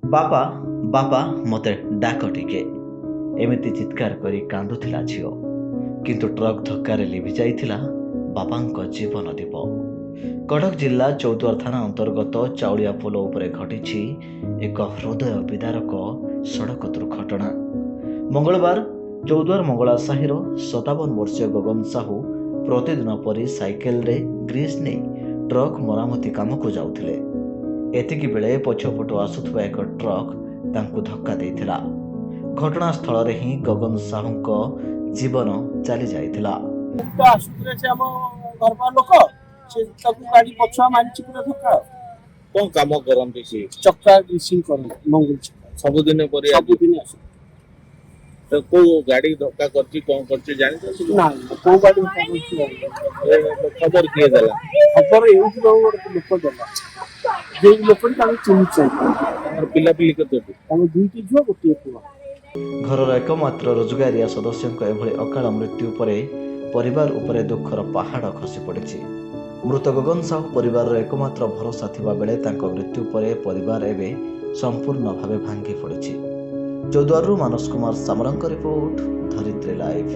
बापा बापा मते डाक टिके एमिति चित्कार करी कांदुथिला झियो किंतु ट्रक धक्कारे लिभि जाइथिला बापांक जीवन दीप। कटक जिला चौद्वार थाना अंतर्गत चाउलिया पोल उपरे घटिछि एक हृदय विदारक सड़क दुर्घटना। मंगलवार चौद्वार मंगला साहिर 57 वर्षीय गगन साहू प्रतिदिन परी साइकेल रे ग्रीस नहीं ट्रक मरामती काम को जाउथिले। एतिकी बेले पछपटु आसुथबा एक ट्रक तांकु धक्का देइथिला। घटनास्थल रे ही गगन साहूंक जीवन चली जाइथिला। आसुथले से हम घरपा लोक से ताकु गाड़ी पछुआ मारिछि पुरा धक्का। कोन काम करंती से चक्का ग्रीसिंग करन मंगल सबुदिन परी सबुदिन आसु तो को गाड़ी धक्का करछि कोन करछि जानि तो ना को गाड़ी धक्का करछि खबर किए देला खबर एउठी लोक देला जे लोकन तांग चिन्ह और पिला पिली करते तांग दुईटी झुआ गोटे पुआ। घरर एकमात्र रोजगारिया सदस्यଙ୍କ एभଳି अकाल मृत्यु परे परिवार उपरे दुखर पहाड़ खसी पड़िछि। मृत गगन साहू परिवार एकमात्र भरोसा थिबा बेले तांको मृत्यु परे परिवार एबे संपूर्ण भावे भांगी पड़िछि। चौद्वारରୁ ମାନସ କୁମାର ସାମଲଙ୍କ रिपोर्ट धरित्री लाइव।